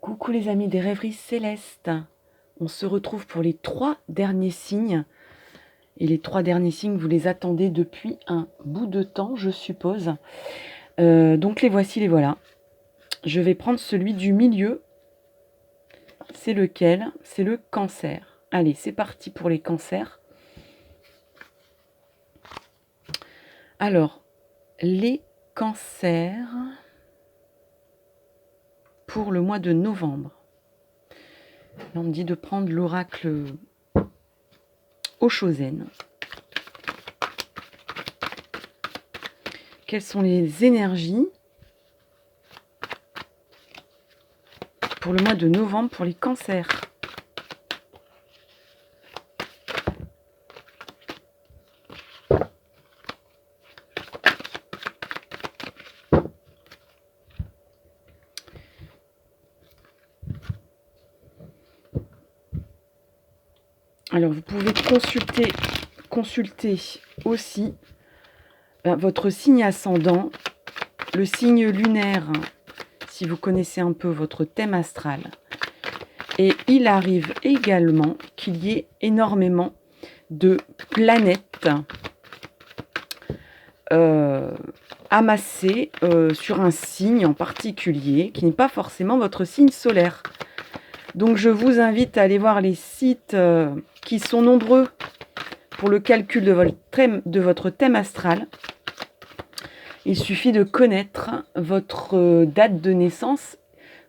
Coucou les amis des rêveries célestes. On se retrouve pour les 3 derniers signes. Et les 3 derniers signes, vous les attendez depuis un bout de temps, je suppose. Donc les voici, les voilà. Je vais prendre celui du milieu. C'est lequel? C'est le cancer. Allez, c'est parti pour les cancers. Alors, les cancers pour le mois de novembre. Là, on me dit de prendre l'oracle Oshozen. Quelles sont les énergies pour le mois de novembre pour les cancers? Alors, vous pouvez consulter aussi votre signe ascendant, le signe lunaire, si vous connaissez un peu votre thème astral. Et il arrive également qu'il y ait énormément de planètes amassées sur un signe en particulier, qui n'est pas forcément votre signe solaire. Donc je vous invite à aller voir les sites qui sont nombreux pour le calcul de votre thème astral. Il suffit de connaître votre date de naissance,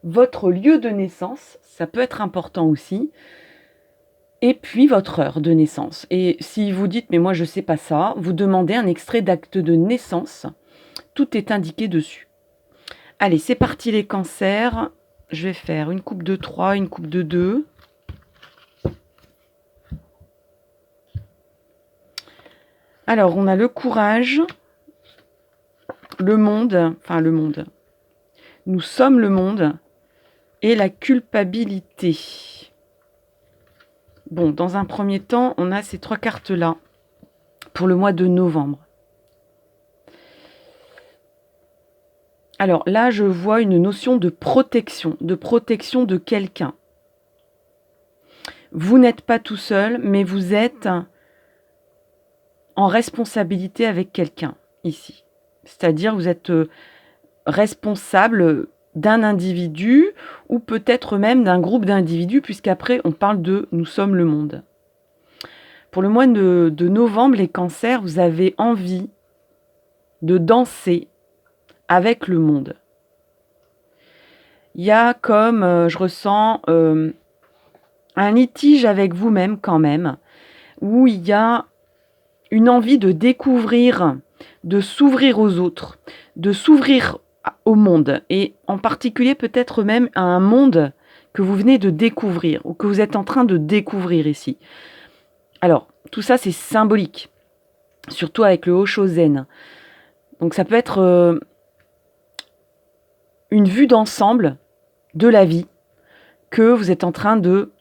votre lieu de naissance, ça peut être important aussi, et puis votre heure de naissance. Et si vous dites « mais moi je ne sais pas ça », vous demandez un extrait d'acte de naissance, tout est indiqué dessus. Allez, c'est parti les cancers. Je vais faire une coupe de 3, une coupe de 2. Alors, on a le courage, le monde, enfin le monde. Nous sommes le monde et la culpabilité. Bon, dans un premier temps, on a ces 3 cartes-là pour le mois de novembre. Alors là, je vois une notion de protection de quelqu'un. Vous n'êtes pas tout seul, mais vous êtes en responsabilité avec quelqu'un ici. C'est-à-dire vous êtes responsable d'un individu ou peut-être même d'un groupe d'individus, puisqu'après on parle de « nous sommes le monde ». Pour le mois de novembre, les cancers, vous avez envie de danser avec le monde. Il y a comme, je ressens, un litige avec vous-même quand même, où il y a une envie de découvrir, de s'ouvrir aux autres, de s'ouvrir au monde, et en particulier peut-être même à un monde que vous venez de découvrir, ou que vous êtes en train de découvrir ici. Alors, tout ça c'est symbolique, surtout avec le Oshozen. Donc ça peut être une vue d'ensemble de la vie que vous êtes en train de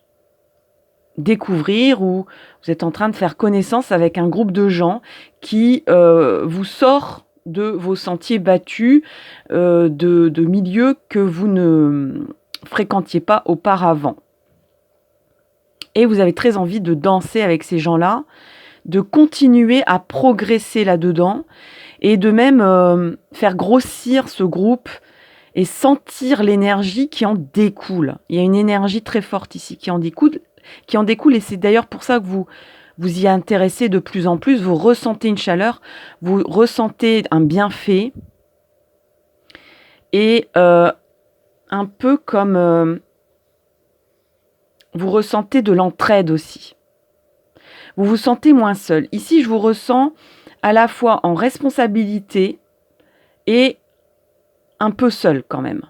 découvrir, ou vous êtes en train de faire connaissance avec un groupe de gens qui vous sort de vos sentiers battus, de milieux que vous ne fréquentiez pas auparavant. Et vous avez très envie de danser avec ces gens-là, de continuer à progresser là-dedans, et de même faire grossir ce groupe et sentir l'énergie qui en découle. Il y a une énergie très forte ici qui en découle, et c'est d'ailleurs pour ça que vous y intéressez de plus en plus, vous ressentez une chaleur, vous ressentez un bienfait, et un peu comme vous ressentez de l'entraide aussi. Vous vous sentez moins seul. Ici, je vous ressens à la fois en responsabilité et un peu seul quand même.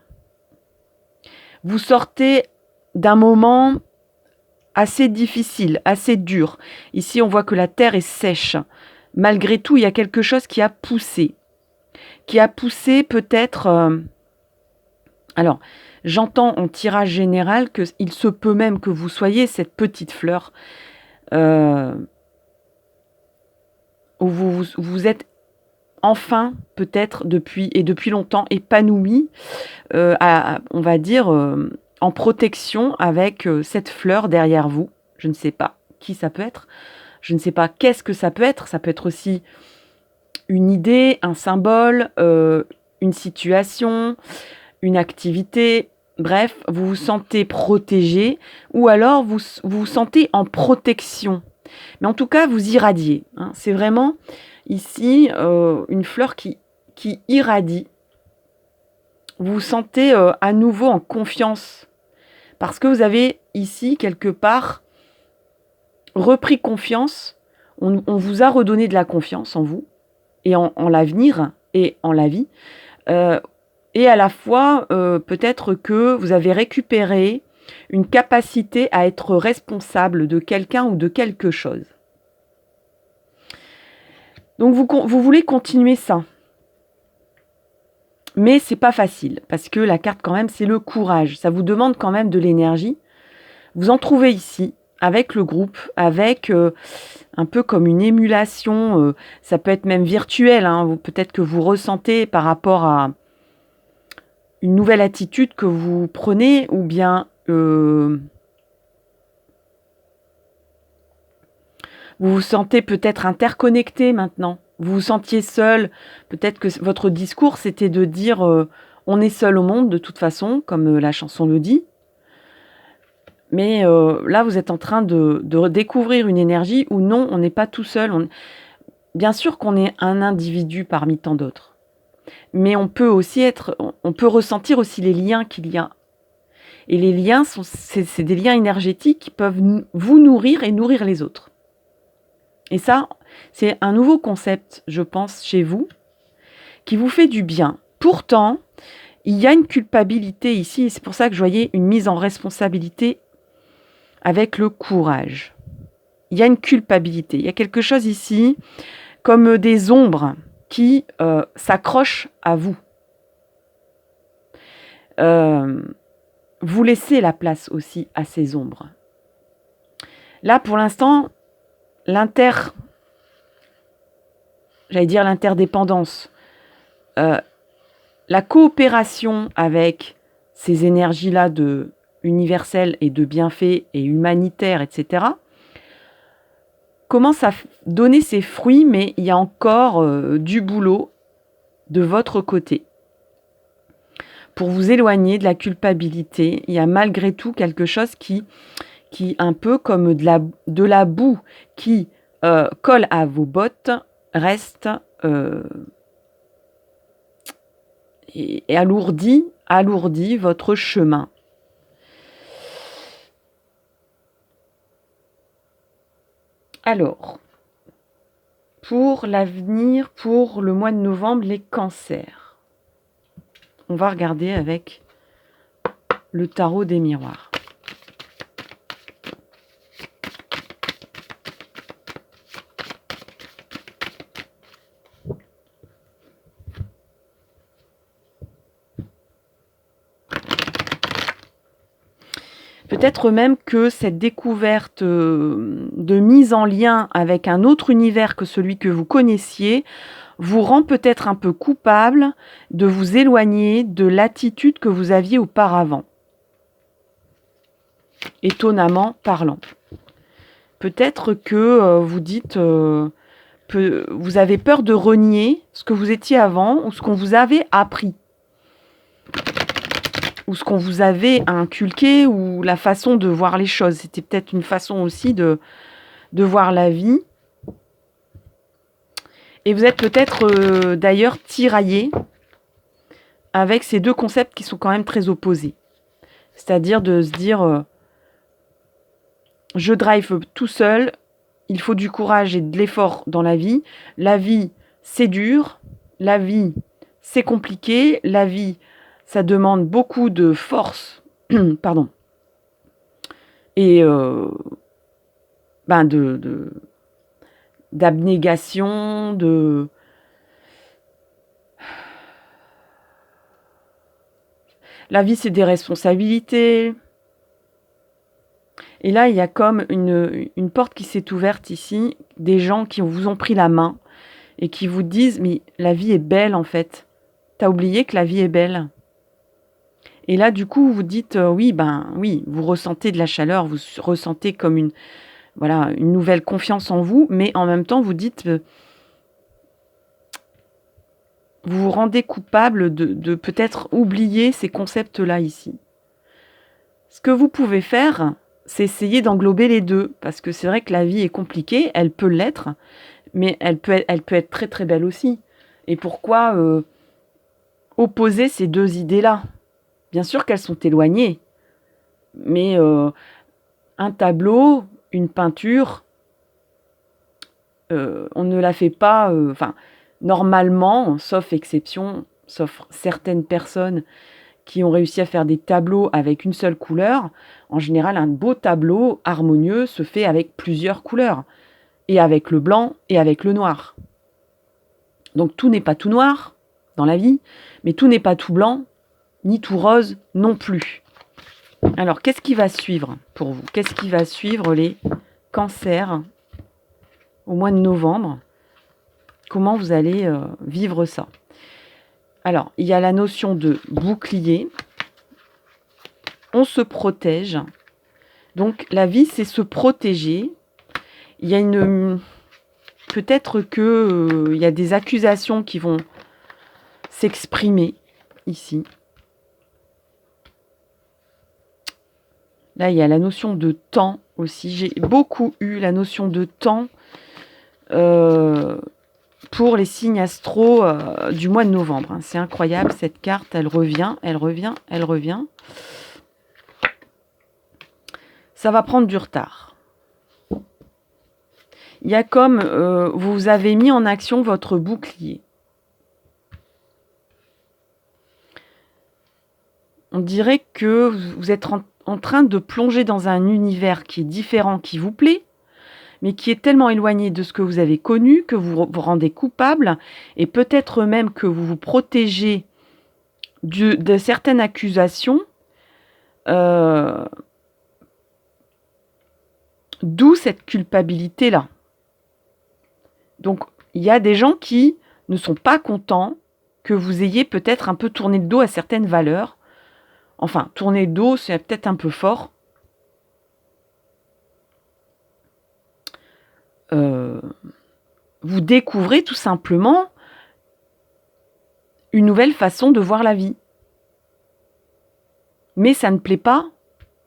Vous sortez d'un moment assez difficile, assez dur. Ici, on voit que la terre est sèche. Malgré tout, il y a quelque chose qui a poussé. Qui a poussé peut-être... Alors, j'entends en tirage général qu'il se peut même que vous soyez cette petite fleur où vous êtes enfin, peut-être depuis longtemps, épanoui, on va dire, en protection avec cette fleur derrière vous. Je ne sais pas qui ça peut être. Je ne sais pas qu'est-ce que ça peut être. Ça peut être aussi une idée, un symbole, une situation, une activité. Bref, vous vous sentez protégé ou alors vous vous sentez en protection. Mais en tout cas, vous irradiez. Hein. C'est vraiment ici une fleur qui irradie. Vous vous sentez à nouveau en confiance parce que vous avez ici quelque part repris confiance. On vous a redonné de la confiance en vous et en l'avenir et en la vie. Et à la fois, peut-être que vous avez récupéré une capacité à être responsable de quelqu'un ou de quelque chose. Donc vous voulez continuer ça. Mais c'est pas facile, parce que la carte quand même, c'est le courage. Ça vous demande quand même de l'énergie. Vous en trouvez ici, avec le groupe, avec un peu comme une émulation. Ça peut être même virtuel, hein, peut-être que vous ressentez par rapport à une nouvelle attitude que vous prenez, ou bien vous vous sentez peut-être interconnecté maintenant. Vous vous sentiez seul. Peut-être que votre discours, c'était de dire on est seul au monde de toute façon, comme la chanson le dit. Mais là, vous êtes en train de découvrir une énergie où non, on n'est pas tout seul. Bien sûr qu'on est un individu parmi tant d'autres. Mais on peut ressentir aussi les liens qu'il y a. Et les liens, c'est des liens énergétiques qui peuvent vous nourrir et nourrir les autres. Et ça, c'est un nouveau concept, je pense, chez vous, qui vous fait du bien. Pourtant, il y a une culpabilité ici, et c'est pour ça que je voyais une mise en responsabilité avec le courage. Il y a une culpabilité, il y a quelque chose ici, comme des ombres qui s'accrochent à vous. Vous laissez la place aussi à ces ombres. Là, pour l'instant, l'interdépendance, la coopération avec ces énergies-là de universelles et de bienfaits et humanitaires, etc., commence à donner ses fruits, mais il y a encore du boulot de votre côté. Pour vous éloigner de la culpabilité, il y a malgré tout quelque chose qui un peu comme de la boue qui colle à vos bottes, reste et alourdit votre chemin. Alors, pour l'avenir, pour le mois de novembre, les cancers. On va regarder avec le tarot des miroirs. Peut-être même que cette découverte de mise en lien avec un autre univers que celui que vous connaissiez vous rend peut-être un peu coupable de vous éloigner de l'attitude que vous aviez auparavant. Étonnamment parlant. Peut-être que vous dites, vous avez peur de renier ce que vous étiez avant ou ce qu'on vous avait appris. Ou ce qu'on vous avait inculqué, ou la façon de voir les choses. C'était peut-être une façon aussi de voir la vie. Et vous êtes peut-être d'ailleurs tiraillé avec ces deux concepts qui sont quand même très opposés. C'est-à-dire de se dire, je drive tout seul, il faut du courage et de l'effort dans la vie. La vie, c'est dur. La vie, c'est compliqué. La vie, ça demande beaucoup de force, pardon, et d'abnégation, La vie, c'est des responsabilités. Et là, il y a comme une porte qui s'est ouverte ici, des gens qui vous ont pris la main et qui vous disent « Mais la vie est belle, en fait. T'as oublié que la vie est belle. » Et là, du coup, vous dites, oui, oui, vous ressentez de la chaleur, vous ressentez comme une nouvelle confiance en vous, mais en même temps, vous dites, vous vous rendez coupable de peut-être oublier ces concepts-là ici. Ce que vous pouvez faire, c'est essayer d'englober les deux, parce que c'est vrai que la vie est compliquée, elle peut l'être, mais elle peut être très très belle aussi. Et pourquoi opposer ces deux idées-là? Bien sûr qu'elles sont éloignées, mais un tableau, une peinture, on ne la fait pas... normalement, sauf exception, sauf certaines personnes qui ont réussi à faire des tableaux avec une seule couleur, en général, un beau tableau harmonieux se fait avec plusieurs couleurs, et avec le blanc et avec le noir. Donc tout n'est pas tout noir dans la vie, mais tout n'est pas tout blanc, ni tout rose non plus. Alors, qu'est-ce qui va suivre pour vous? Qu'est-ce qui va suivre les cancers au mois de novembre? Comment vous allez vivre ça? Alors, il y a la notion de bouclier. On se protège. Donc, la vie, c'est se protéger. Il y a peut-être que il y a des accusations qui vont s'exprimer ici. Là, il y a la notion de temps aussi. J'ai beaucoup eu la notion de temps pour les signes astro du mois de novembre. C'est incroyable, cette carte, elle revient, elle revient, elle revient. Ça va prendre du retard. Il y a comme vous avez mis en action votre bouclier. On dirait que vous êtes en train de plonger dans un univers qui est différent, qui vous plaît, mais qui est tellement éloigné de ce que vous avez connu que vous vous rendez coupable, et peut-être même que vous vous protégez de certaines accusations, d'où cette culpabilité-là. Donc, il y a des gens qui ne sont pas contents que vous ayez peut-être un peu tourné le dos à certaines valeurs. Enfin, tourner le dos, c'est peut-être un peu fort. Vous découvrez tout simplement une nouvelle façon de voir la vie. Mais ça ne plaît pas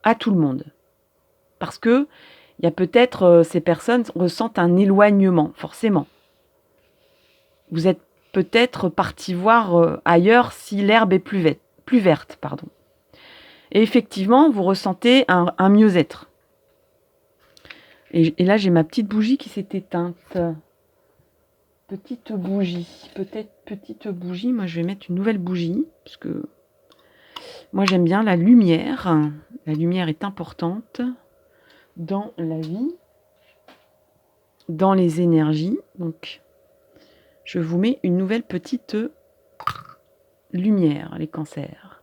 à tout le monde. Parce que il y a peut-être ces personnes ressentent un éloignement, forcément. Vous êtes peut-être parti voir ailleurs si l'herbe est plus verte. Et effectivement, vous ressentez un mieux-être. Et là, j'ai ma petite bougie qui s'est éteinte. Petite bougie. Petite bougie. Moi, je vais mettre une nouvelle bougie. Parce que moi, j'aime bien la lumière. La lumière est importante dans la vie, dans les énergies. Donc, je vous mets une nouvelle petite lumière, les cancers.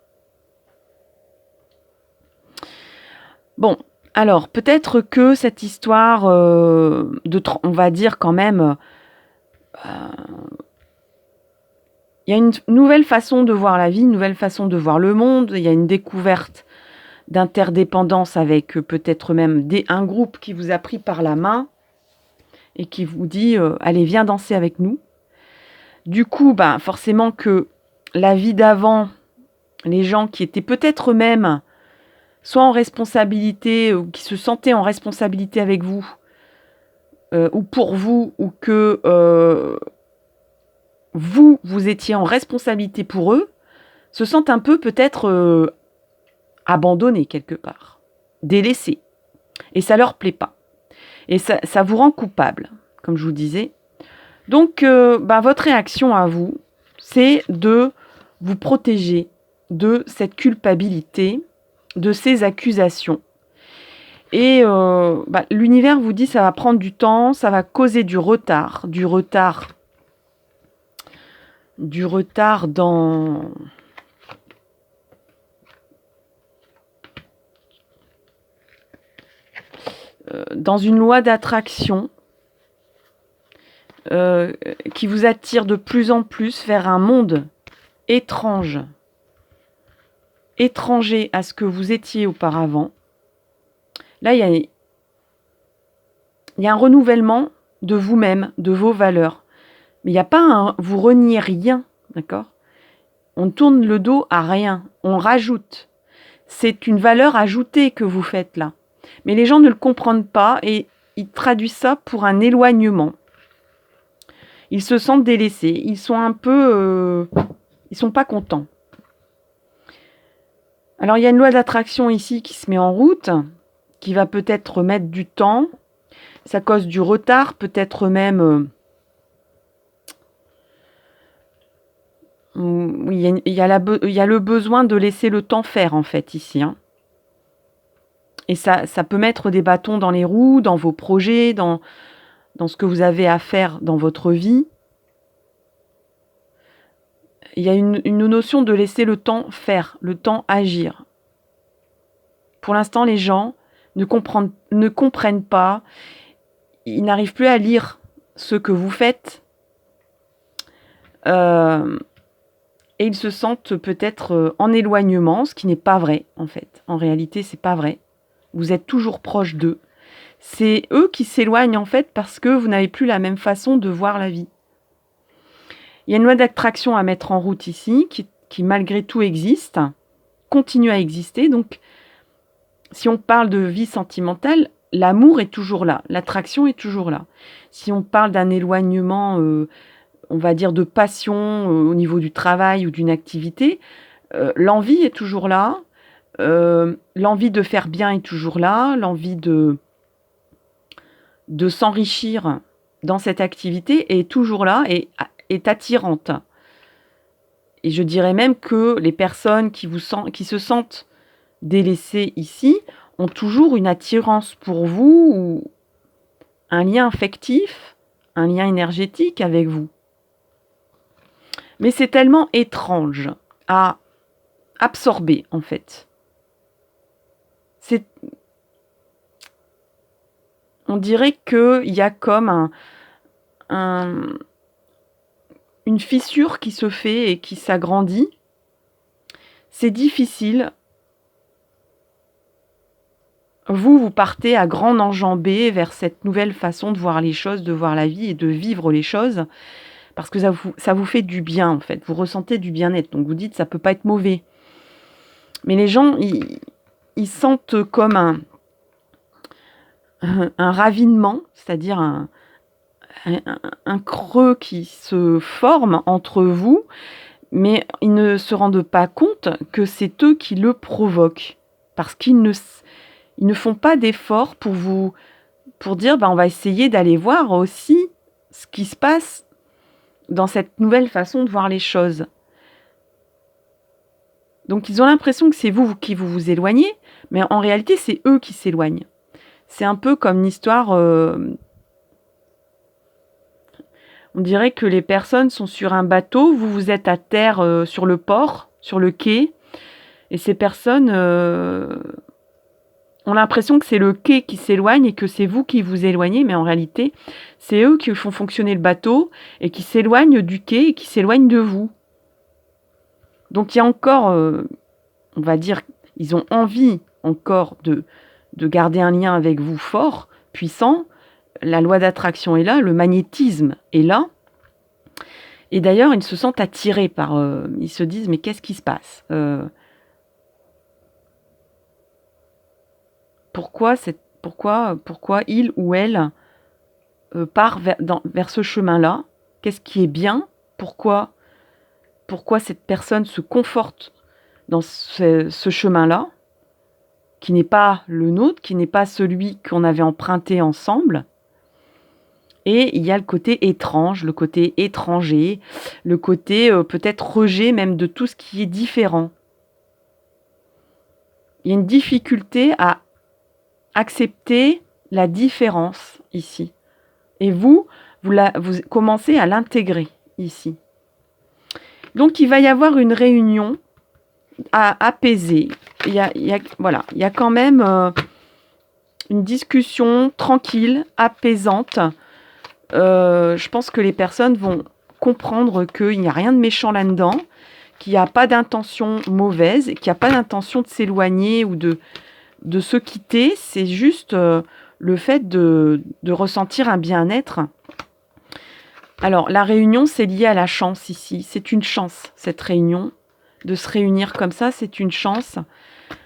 Bon, alors, peut-être que cette histoire on va dire quand même, il y a une nouvelle façon de voir la vie, une nouvelle façon de voir le monde, il y a une découverte d'interdépendance avec peut-être même un groupe qui vous a pris par la main et qui vous dit allez, viens danser avec nous. Du coup, forcément que la vie d'avant, les gens qui étaient peut-être même soit en responsabilité, ou qui se sentaient en responsabilité avec vous, ou pour vous, ou que vous étiez en responsabilité pour eux, se sentent un peu peut-être abandonnés quelque part, délaissés. Et ça leur plaît pas. Et ça vous rend coupable, comme je vous disais. Donc, votre réaction à vous, c'est de vous protéger de cette culpabilité, de ces accusations. Et l'univers vous dit ça va prendre du temps, ça va causer du retard dans une loi d'attraction qui vous attire de plus en plus vers un monde étrange étranger à ce que vous étiez auparavant. Là, il y a un renouvellement de vous-même, de vos valeurs. Mais il n'y a pas vous reniez rien, d'accord? On tourne le dos à rien, on rajoute. C'est une valeur ajoutée que vous faites là. Mais les gens ne le comprennent pas et ils traduisent ça pour un éloignement. Ils se sentent délaissés, ils sont un peu... ils sont pas contents. Alors il y a une loi d'attraction ici qui se met en route, qui va peut-être mettre du temps. Ça cause du retard, peut-être même... il y a le besoin de laisser le temps faire, en fait, ici. Hein. Et ça peut mettre des bâtons dans les roues, dans vos projets, dans ce que vous avez à faire dans votre vie. Il y a une notion de laisser le temps faire, le temps agir. Pour l'instant, les gens ne comprennent pas, ils n'arrivent plus à lire ce que vous faites. Et ils se sentent peut-être en éloignement, ce qui n'est pas vrai, en fait. En réalité, c'est pas vrai. Vous êtes toujours proche d'eux. C'est eux qui s'éloignent, en fait, parce que vous n'avez plus la même façon de voir la vie. Il y a une loi d'attraction à mettre en route ici, qui malgré tout existe, continue à exister. Donc, si on parle de vie sentimentale, l'amour est toujours là, l'attraction est toujours là. Si on parle d'un éloignement, on va dire de passion au niveau du travail ou d'une activité, l'envie est toujours là, l'envie de faire bien est toujours là, l'envie de s'enrichir dans cette activité est toujours là et est attirante. Et je dirais même que les personnes qui se sentent délaissées ici ont toujours une attirance pour vous ou un lien affectif, un lien énergétique avec vous. Mais c'est tellement étrange à absorber, en fait. On dirait qu'il y a comme une fissure qui se fait et qui s'agrandit. C'est difficile. Vous partez à grande enjambée vers cette nouvelle façon de voir les choses, de voir la vie et de vivre les choses, parce que ça vous fait du bien, en fait. Vous ressentez du bien-être, donc vous dites ça peut pas être mauvais. Mais les gens, ils sentent comme un ravinement, c'est-à-dire un creux qui se forme entre vous, mais ils ne se rendent pas compte que c'est eux qui le provoquent, parce qu'ils ne font pas d'efforts pour dire on va essayer d'aller voir aussi ce qui se passe dans cette nouvelle façon de voir les choses. Donc ils ont l'impression que c'est vous qui vous éloignez, mais en réalité c'est eux qui s'éloignent. C'est un peu comme une histoire... on dirait que les personnes sont sur un bateau, vous êtes à terre sur le port, sur le quai, et ces personnes ont l'impression que c'est le quai qui s'éloigne et que c'est vous qui vous éloignez, mais en réalité, c'est eux qui font fonctionner le bateau et qui s'éloignent du quai et qui s'éloignent de vous. Donc il y a encore, on va dire, ils ont envie encore de garder un lien avec vous fort, puissant. La loi d'attraction est là, le magnétisme est là. Et d'ailleurs, ils se sentent attirés par... ils se disent, mais qu'est-ce qui se passe pourquoi il ou elle part vers ce chemin-là? Qu'est-ce qui est bien? Pourquoi cette personne se conforte dans ce chemin-là, qui n'est pas le nôtre, qui n'est pas celui qu'on avait emprunté ensemble? Et il y a le côté étrange, le côté étranger, le côté peut-être rejet même de tout ce qui est différent. Il y a une difficulté à accepter la différence ici. Et vous commencez à l'intégrer ici. Donc il va y avoir une réunion à apaiser. Il y a quand même une discussion tranquille, apaisante. Je pense que les personnes vont comprendre qu'il n'y a rien de méchant là-dedans, qui n'a pas d'intention mauvaise, qui n'a pas d'intention de s'éloigner ou de se quitter. C'est juste le fait de ressentir un bien-être. Alors, la réunion, c'est lié à la chance ici. C'est une chance, cette réunion. De se réunir comme ça, c'est une chance.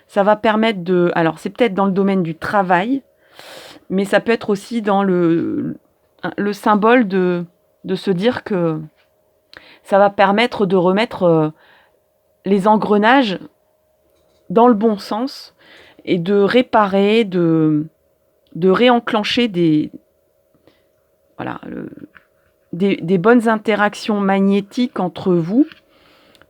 Ça va permettre de... Alors, c'est peut-être dans le domaine du travail, mais ça peut être aussi dans le symbole de se dire que ça va permettre de remettre les engrenages dans le bon sens et de réparer, de réenclencher des bonnes interactions magnétiques entre vous,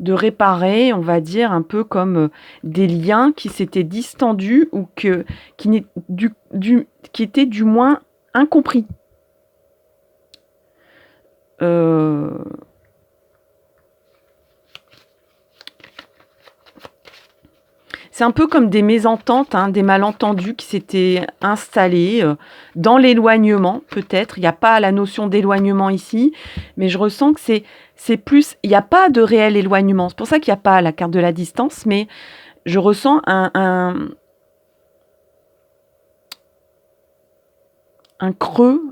de réparer, on va dire, un peu comme des liens qui s'étaient distendus ou qui étaient du moins incompris. C'est un peu comme des mésententes, des malentendus qui s'étaient installés dans l'éloignement, peut-être. Il n'y a pas la notion d'éloignement ici, mais je ressens que c'est plus... Il n'y a pas de réel éloignement. C'est pour ça qu'il n'y a pas la carte de la distance, mais je ressens un creux,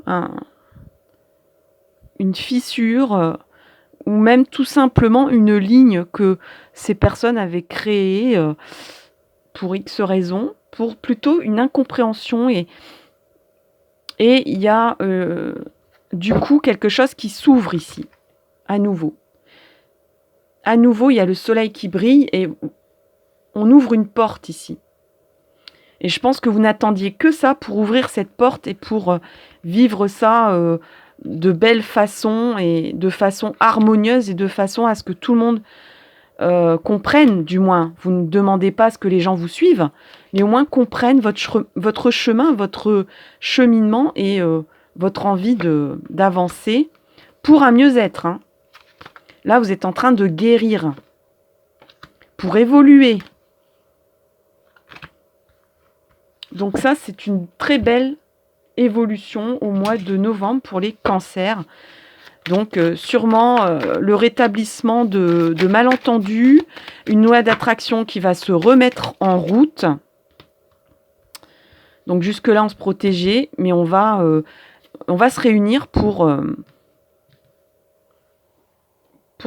une fissure, ou même tout simplement une ligne que ces personnes avaient créée pour X raisons, pour plutôt une incompréhension. Et il y a du coup quelque chose qui s'ouvre ici, à nouveau. À nouveau, il y a le soleil qui brille et on ouvre une porte ici. Et je pense que vous n'attendiez que ça pour ouvrir cette porte et pour vivre ça de belle façon et de façon harmonieuse et de façon à ce que tout le monde comprenne, du moins. Vous ne demandez pas à ce que les gens vous suivent, mais au moins comprennent votre chemin, votre cheminement et votre envie d'avancer pour un mieux-être. Là, vous êtes en train de guérir pour évoluer. Donc ça, c'est une très belle évolution au mois de novembre pour les cancers. Donc sûrement le rétablissement de malentendus, une loi d'attraction qui va se remettre en route. Donc jusque-là, on se protégeait, mais on va se réunir pour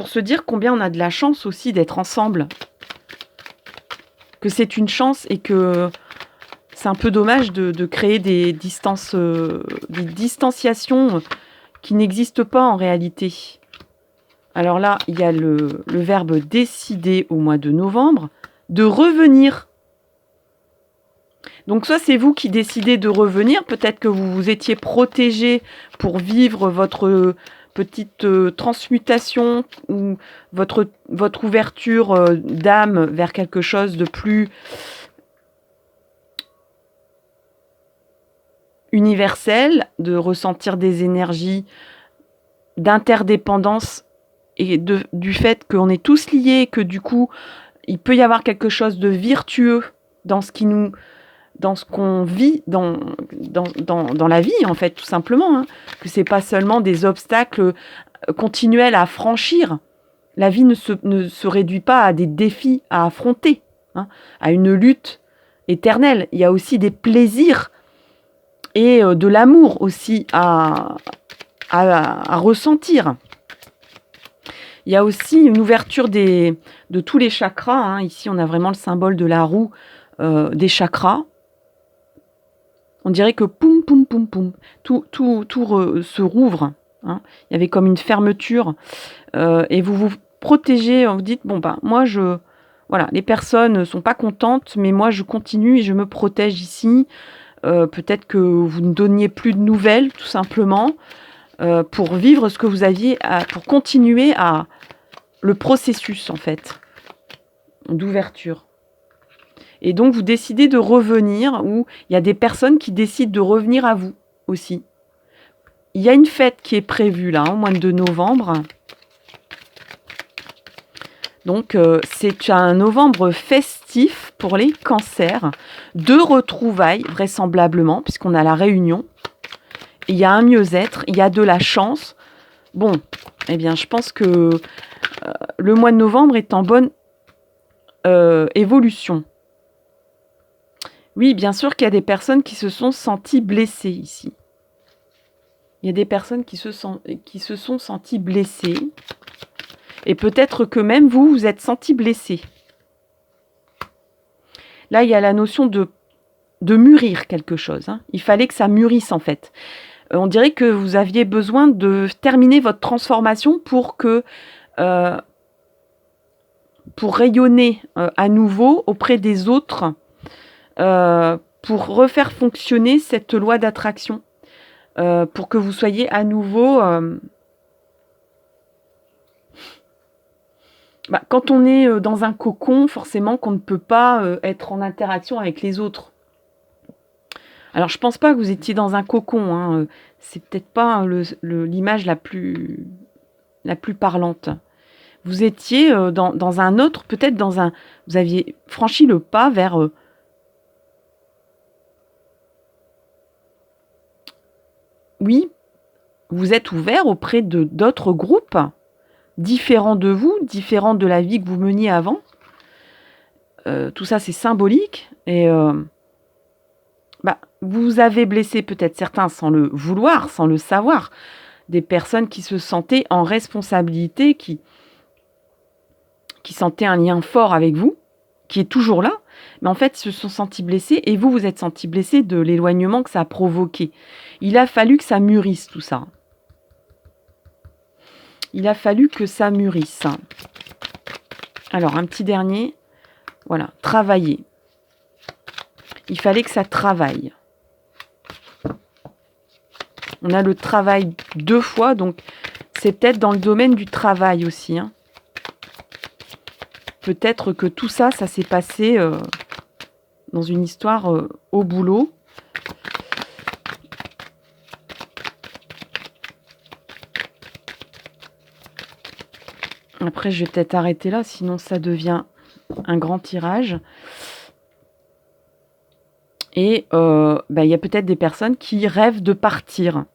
se dire combien on a de la chance aussi d'être ensemble. Que c'est une chance et que c'est un peu dommage de créer des distanciations qui n'existent pas en réalité. Alors là, il y a le verbe décider au mois de novembre, de revenir. Donc soit c'est vous qui décidez de revenir, peut-être que vous vous étiez protégé pour vivre votre petite transmutation ou votre ouverture d'âme vers quelque chose de plus universel, de ressentir des énergies d'interdépendance et du fait qu'on est tous liés, que du coup, il peut y avoir quelque chose de virtueux dans ce qu'on vit dans la vie, en fait, tout simplement. Que c'est pas seulement des obstacles continuels à franchir. La vie ne se réduit pas à des défis à affronter, à une lutte éternelle. Il y a aussi des plaisirs et de l'amour aussi à ressentir. Il y a aussi une ouverture de tous les chakras. Ici, on a vraiment le symbole de la roue des chakras. On dirait que poum, poum, poum, poum, tout se rouvre. Il y avait comme une fermeture. Et vous vous protégez, vous dites, moi, voilà, les personnes ne sont pas contentes, mais moi, je continue et je me protège ici. Peut-être que vous ne donniez plus de nouvelles, tout simplement, pour vivre ce que vous aviez, pour continuer le processus, en fait, d'ouverture. Et donc, vous décidez de revenir, ou il y a des personnes qui décident de revenir à vous aussi. Il y a une fête qui est prévue, là, au mois de novembre. Donc, c'est un novembre festif pour les cancers, de retrouvailles, vraisemblablement, puisqu'on a la réunion. Il y a un mieux-être, il y a de la chance. Bon, eh bien, je pense que le mois de novembre est en bonne évolution. Oui, bien sûr qu'il y a des personnes qui se sont senties blessées ici. Il y a des personnes qui se sont senties blessées. Et peut-être que même vous, vous êtes sentis blessés. Là, il y a la notion de mûrir quelque chose. Hein. Il fallait que ça mûrisse, en fait. On dirait que vous aviez besoin de terminer votre transformation pour rayonner à nouveau auprès des autres, pour refaire fonctionner cette loi d'attraction, pour que vous soyez à nouveau... quand on est dans un cocon, forcément qu'on ne peut pas être en interaction avec les autres. Alors, je pense pas que vous étiez dans un cocon. Hein. C'est peut-être pas l'image la plus parlante. Vous étiez dans un autre, peut-être dans un... Vous aviez franchi le pas vers... oui, vous êtes ouvert auprès d'autres groupes différents de vous, différents de la vie que vous meniez avant. Tout ça, c'est symbolique. Et vous avez blessé peut-être certains sans le vouloir, sans le savoir. Des personnes qui se sentaient en responsabilité, qui sentaient un lien fort avec vous, qui est toujours là, mais en fait, ils se sont sentis blessés, et vous, vous êtes sentis blessés de l'éloignement que ça a provoqué. Il a fallu que ça mûrisse, tout ça. Il a fallu que ça mûrisse. Alors, un petit dernier. Voilà, travailler. Il fallait que ça travaille. On a le travail 2 fois, donc c'est peut-être dans le domaine du travail aussi. Hein. Peut-être que tout ça, ça s'est passé dans une histoire au boulot. Après, je vais peut-être arrêter là, sinon ça devient un grand tirage. Et il y a peut-être des personnes qui rêvent de partir.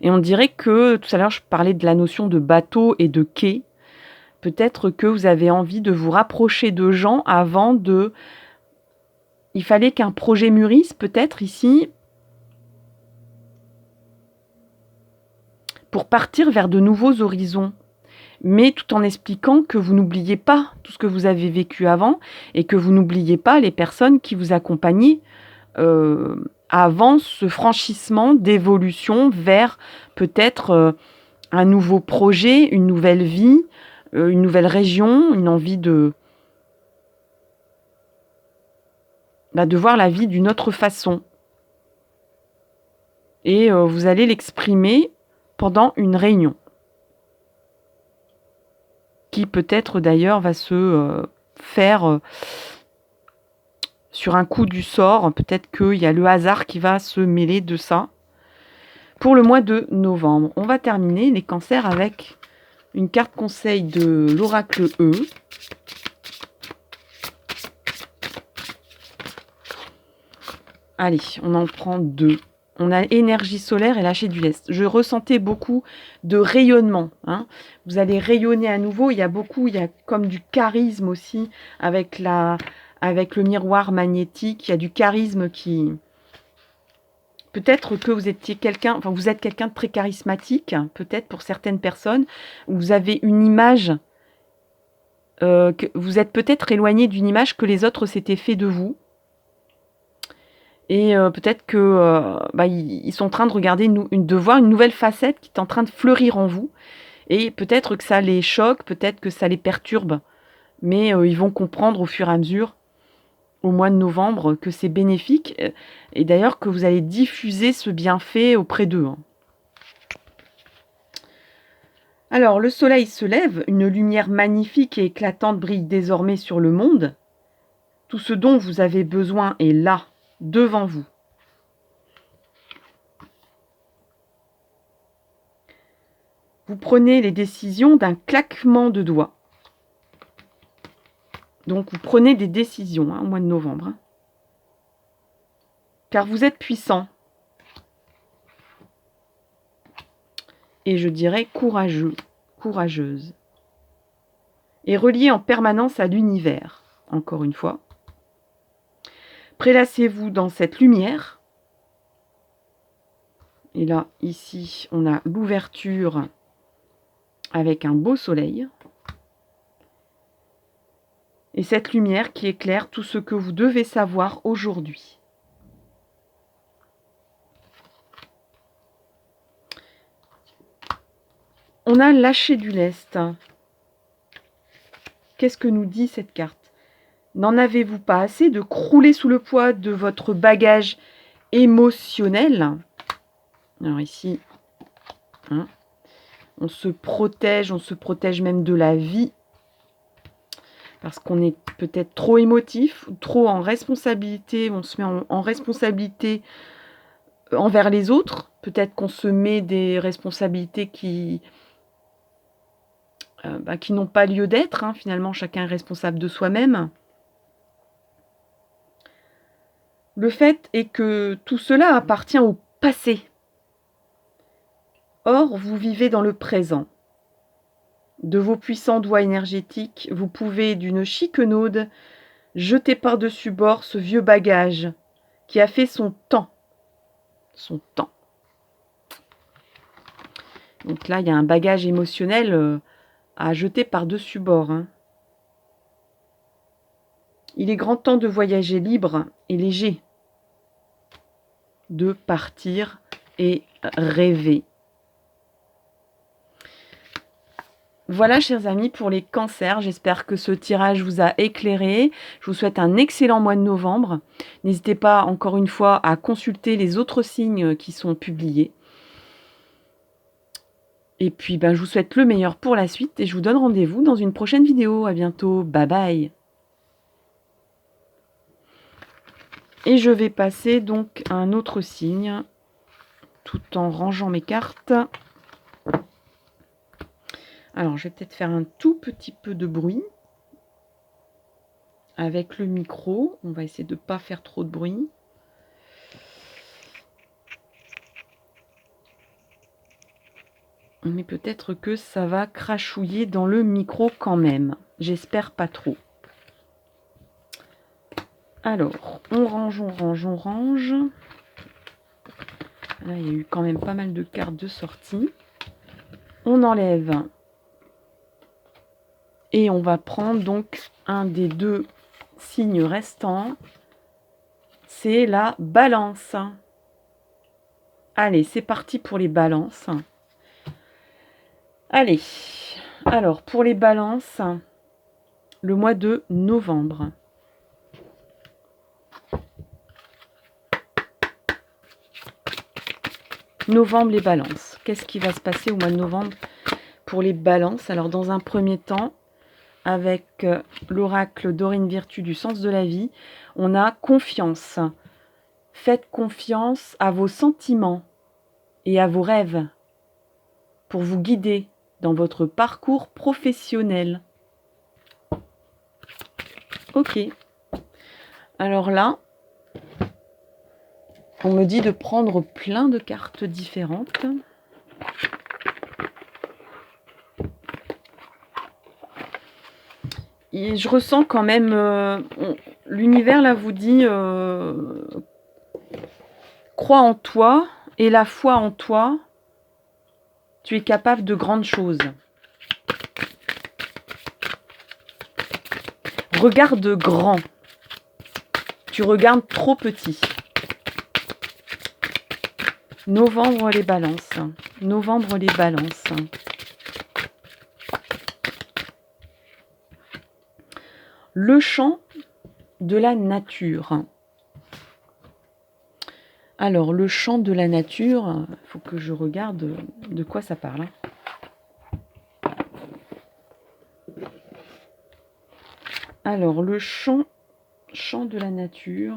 Et on dirait que, tout à l'heure, je parlais de la notion de bateau et de quai. Peut-être que vous avez envie de vous rapprocher de gens avant de... Il fallait qu'un projet mûrisse, peut-être, ici, pour partir vers de nouveaux horizons. Mais tout en expliquant que vous n'oubliez pas tout ce que vous avez vécu avant et que vous n'oubliez pas les personnes qui vous accompagnaient avant ce franchissement d'évolution vers peut-être un nouveau projet, une nouvelle vie, une nouvelle région, une envie de voir la vie d'une autre façon. Et vous allez l'exprimer pendant une réunion, qui peut-être d'ailleurs va se faire sur un coup du sort. Peut-être qu'il y a le hasard qui va se mêler de ça. Pour le mois de novembre, on va terminer les cancers avec une carte conseil de l'oracle E. Allez, on en prend 2. On a énergie solaire et lâcher du lest. Je ressentais beaucoup de rayonnement. Hein. Vous allez rayonner à nouveau. Il y a comme du charisme aussi avec le miroir magnétique. Il y a du charisme qui... Peut-être que vous êtes quelqu'un de très charismatique, peut-être pour certaines personnes. Vous avez une image... que vous êtes peut-être éloigné d'une image que les autres s'étaient fait de vous. Et peut-être que ils sont en train de regarder, de voir une nouvelle facette qui est en train de fleurir en vous. Et peut-être que ça les choque, peut-être que ça les perturbe. Mais ils vont comprendre au fur et à mesure, au mois de novembre, que c'est bénéfique. Et d'ailleurs que vous allez diffuser ce bienfait auprès d'eux. Hein. Alors, le soleil se lève, une lumière magnifique et éclatante brille désormais sur le monde. Tout ce dont vous avez besoin est là, devant vous. Vous prenez les décisions d'un claquement de doigts. Donc vous prenez des décisions au mois de novembre. Hein. Car vous êtes puissant. et je dirais courageux, courageuse. Et relié en permanence à l'univers, encore une fois. Prélassez-vous dans cette lumière. Et là, ici, on a l'ouverture avec un beau soleil. Et cette lumière qui éclaire tout ce que vous devez savoir aujourd'hui. On a lâché du lest. Qu'est-ce que nous dit cette carte? N'en avez-vous pas assez de crouler sous le poids de votre bagage émotionnel? Alors ici, hein, on se protège même de la vie. Parce qu'on est peut-être trop émotif, trop en responsabilité, on se met en responsabilité envers les autres. Peut-être qu'on se met des responsabilités qui n'ont pas lieu d'être. Hein. Finalement, chacun est responsable de soi-même. Le fait est que tout cela appartient au passé. Or, vous vivez dans le présent. De vos puissants doigts énergétiques, vous pouvez d'une chiquenaude jeter par-dessus bord ce vieux bagage qui a fait son temps. Son temps. Donc là, il y a un bagage émotionnel à jeter par-dessus bord. Hein. Il est grand temps de voyager libre et léger. De partir et rêver. Voilà, chers amis, pour les cancers. J'espère que ce tirage vous a éclairé. Je vous souhaite un excellent mois de novembre. N'hésitez pas, encore une fois, à consulter les autres signes qui sont publiés. Et puis, je vous souhaite le meilleur pour la suite et je vous donne rendez-vous dans une prochaine vidéo. À bientôt. Bye bye. Et je vais passer donc à un autre signe, tout en rangeant mes cartes. Alors, je vais peut-être faire un tout petit peu de bruit avec le micro. On va essayer de ne pas faire trop de bruit. Mais peut-être que ça va crachouiller dans le micro quand même. J'espère pas trop. Alors, on range, on range, on range. Là, il y a eu quand même pas mal de cartes de sortie. On enlève. Et on va prendre donc un des deux signes restants. C'est la balance. Allez, c'est parti pour les balances. Allez, alors pour les balances, le mois de novembre. Novembre, les balances. Qu'est-ce qui va se passer au mois de novembre pour les balances? Alors dans un premier temps, avec l'oracle Dorine Virtue du sens de la vie, on a confiance. Faites confiance à vos sentiments et à vos rêves pour vous guider dans votre parcours professionnel. Ok. Alors là, on me dit de prendre plein de cartes différentes. Et je ressens quand même... l'univers là vous dit... crois en toi et la foi en toi. Tu es capable de grandes choses. Regarde grand. Tu regardes trop petit. Novembre, les balances. Novembre, les balances. Le chant de la nature. Alors, le chant de la nature, il faut que je regarde de quoi ça parle. Alors, le chant de la nature.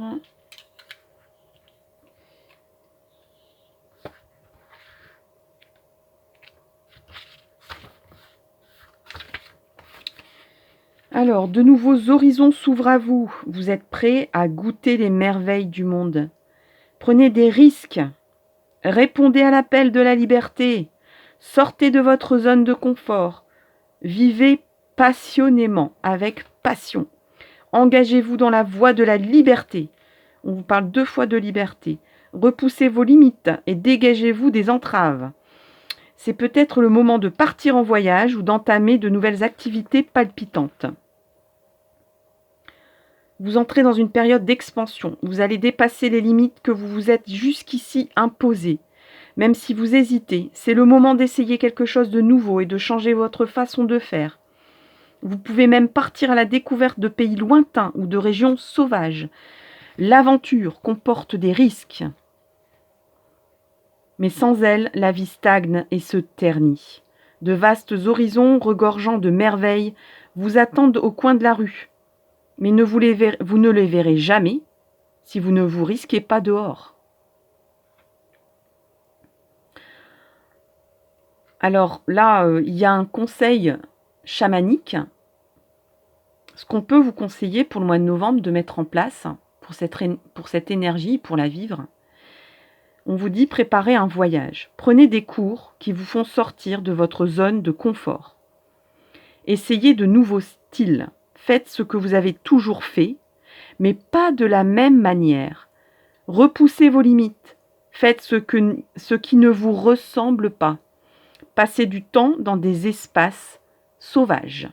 Alors, de nouveaux horizons s'ouvrent à vous. Vous êtes prêts à goûter les merveilles du monde. Prenez des risques. Répondez à l'appel de la liberté. Sortez de votre zone de confort. Vivez passionnément, avec passion. Engagez-vous dans la voie de la liberté. On vous parle 2 fois de liberté. Repoussez vos limites et dégagez-vous des entraves. C'est peut-être le moment de partir en voyage ou d'entamer de nouvelles activités palpitantes. Vous entrez dans une période d'expansion. Vous allez dépasser les limites que vous vous êtes jusqu'ici imposées. Même si vous hésitez, c'est le moment d'essayer quelque chose de nouveau et de changer votre façon de faire. Vous pouvez même partir à la découverte de pays lointains ou de régions sauvages. L'aventure comporte des risques. Mais sans elle, la vie stagne et se ternit. De vastes horizons regorgeant de merveilles vous attendent au coin de la rue. Mais vous ne les verrez jamais si vous ne vous risquez pas dehors. Alors là, il y a un conseil chamanique. Ce qu'on peut vous conseiller pour le mois de novembre de mettre en place pour cette énergie, pour la vivre, on vous dit préparez un voyage. Prenez des cours qui vous font sortir de votre zone de confort. Essayez de nouveaux styles. Faites ce que vous avez toujours fait, mais pas de la même manière. Repoussez vos limites. Faites ce qui ne vous ressemble pas. Passez du temps dans des espaces sauvages.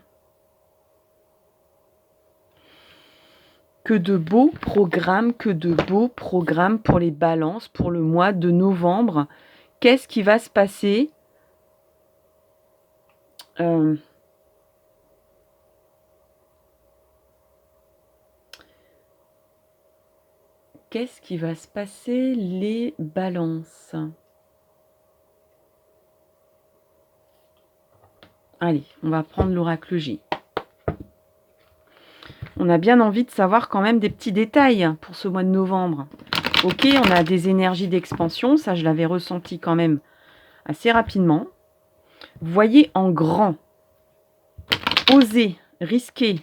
Que de beaux programmes pour les balances, pour le mois de novembre. Qu'est-ce qui va se passer ? Qu'est-ce qui va se passer, les balances ? Allez, on va prendre l'oracle J. On a bien envie de savoir quand même des petits détails pour ce mois de novembre. Ok, on a des énergies d'expansion, ça je l'avais ressenti quand même assez rapidement. Voyez en grand. Osez, risquez.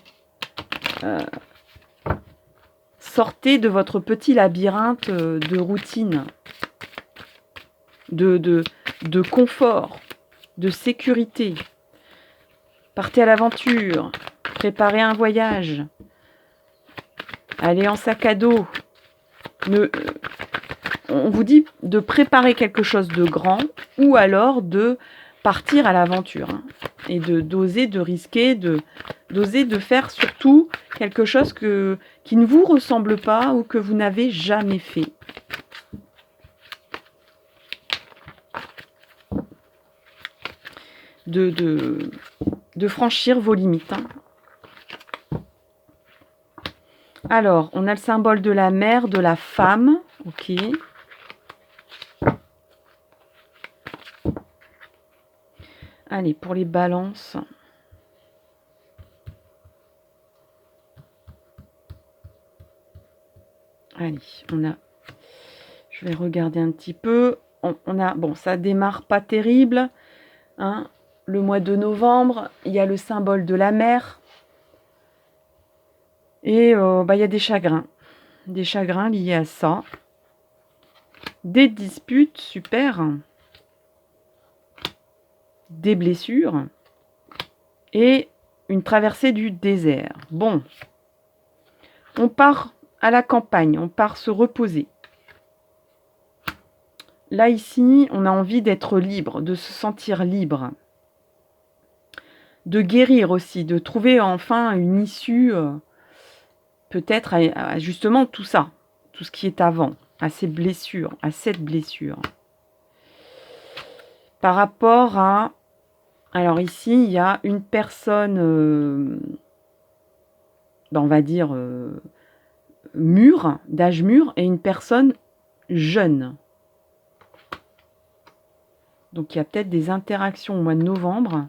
Sortez de votre petit labyrinthe de routine, de confort, de sécurité. Partez à l'aventure, préparez un voyage, allez en sac à dos. On vous dit de préparer quelque chose de grand ou alors de partir à l'aventure et d'oser, de risquer, d'oser de faire surtout quelque chose qui ne vous ressemble pas ou que vous n'avez jamais fait. De franchir vos limites. Alors, on a le symbole de la mère, de la femme. Ok. Allez, pour les balances. Allez, je vais regarder un petit peu. Bon, ça démarre pas terrible. Le mois de novembre, il y a le symbole de la mer. Et il y a des chagrins liés à ça. Des disputes, super. Des blessures. Et une traversée du désert. Bon, on part à la campagne, on part se reposer. Là, ici, on a envie d'être libre, de se sentir libre. De guérir aussi, de trouver enfin une issue, peut-être à justement tout ça, tout ce qui est avant, à ces blessures, à cette blessure. Par rapport à... Alors ici, il y a une personne, on va dire, mûre, d'âge mûr, et une personne jeune. Donc il y a peut-être des interactions au mois de novembre.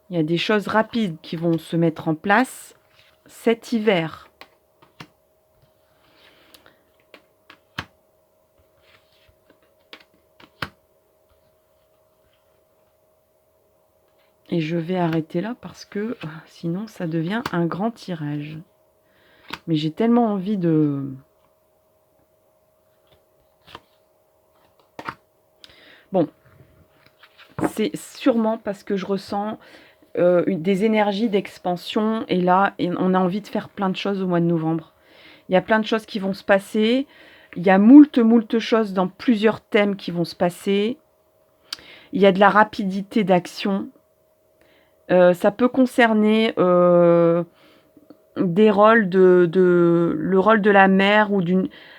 Il y a des choses rapides qui vont se mettre en place cet hiver. Et je vais arrêter là parce que sinon ça devient un grand tirage. Mais j'ai tellement envie de... Bon, c'est sûrement parce que je ressens des énergies d'expansion et là, on a envie de faire plein de choses au mois de novembre. Il y a plein de choses qui vont se passer. Il y a moult choses dans plusieurs thèmes qui vont se passer. Il y a de la rapidité d'action. Ça peut concerner des rôles le rôle de la mère ou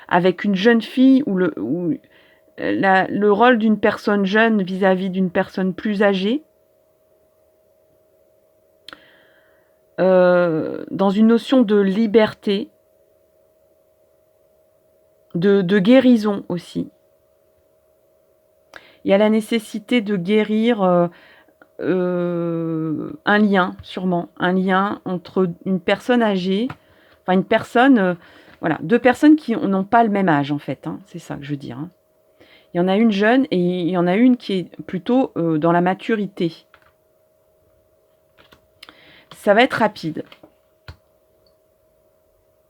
avec une jeune fille ou le rôle d'une personne jeune vis-à-vis d'une personne plus âgée. Dans une notion de liberté, de guérison aussi. Il y a la nécessité de guérir un lien, sûrement, un lien entre une personne âgée, enfin une personne, voilà, deux personnes qui n'ont pas le même âge en fait, hein, c'est ça que je veux dire. Hein. Il y en a une jeune et il y en a une qui est plutôt dans la maturité. Ça va être rapide.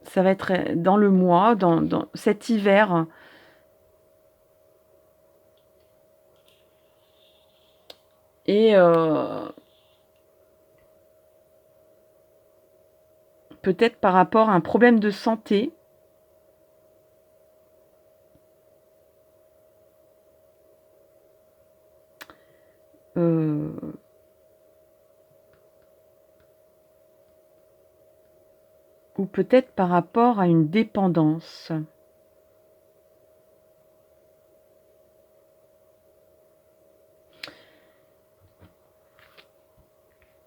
Ça va être dans le mois, dans cet hiver. Et peut-être par rapport à un problème de santé. Ou peut-être par rapport à une dépendance.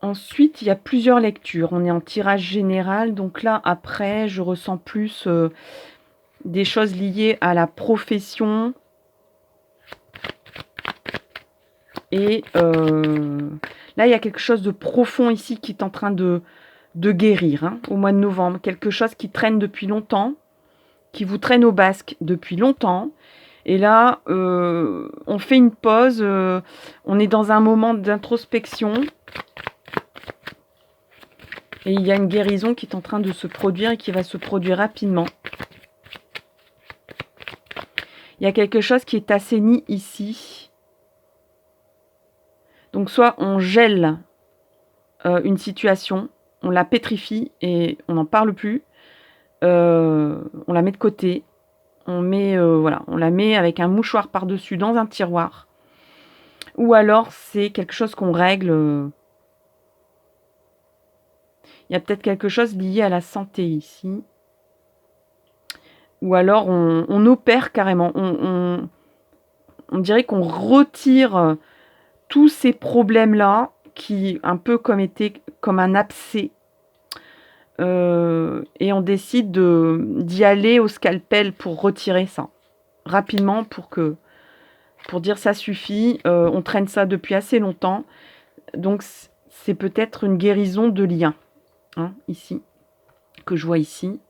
Ensuite, il y a plusieurs lectures. On est en tirage général, donc là, après, je ressens plus des choses liées à la profession. Et là, il y a quelque chose de profond ici qui est en train de guérir hein, au mois de novembre. Quelque chose qui traîne depuis longtemps, qui vous traîne au basque depuis longtemps. Et là, on fait une pause. On est dans un moment d'introspection. Et il y a une guérison qui est en train de se produire et qui va se produire rapidement. Il y a quelque chose qui est assaini ici. Donc soit on gèle une situation, on la pétrifie et on n'en parle plus. On la met de côté. On la met avec un mouchoir par-dessus dans un tiroir. Ou alors c'est quelque chose qu'on règle. Il y a peut-être quelque chose lié à la santé ici. Ou alors on opère carrément. On dirait qu'on retire tous ces problèmes-là qui un peu étaient comme un abcès. Et on décide d'y aller au scalpel pour retirer ça. Rapidement pour dire ça suffit. On traîne ça depuis assez longtemps. Donc c'est peut-être une guérison de lien. Hein, ici. Que je vois ici.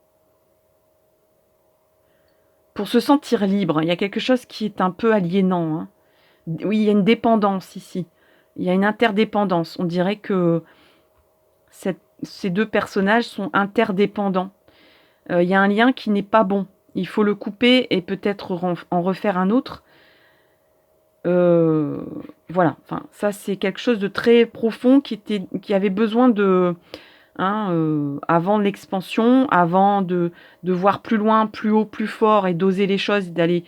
Pour se sentir libre, il y a quelque chose qui est un peu aliénant. Hein. Oui, il y a une dépendance ici. Il y a une interdépendance. On dirait que ces deux personnages sont interdépendants. Il y a un lien qui n'est pas bon. Il faut le couper et peut-être en refaire un autre. Voilà. Enfin, ça, c'est quelque chose de très profond qui avait besoin de... avant l'expansion, avant de voir plus loin, plus haut, plus fort et d'oser les choses, d'aller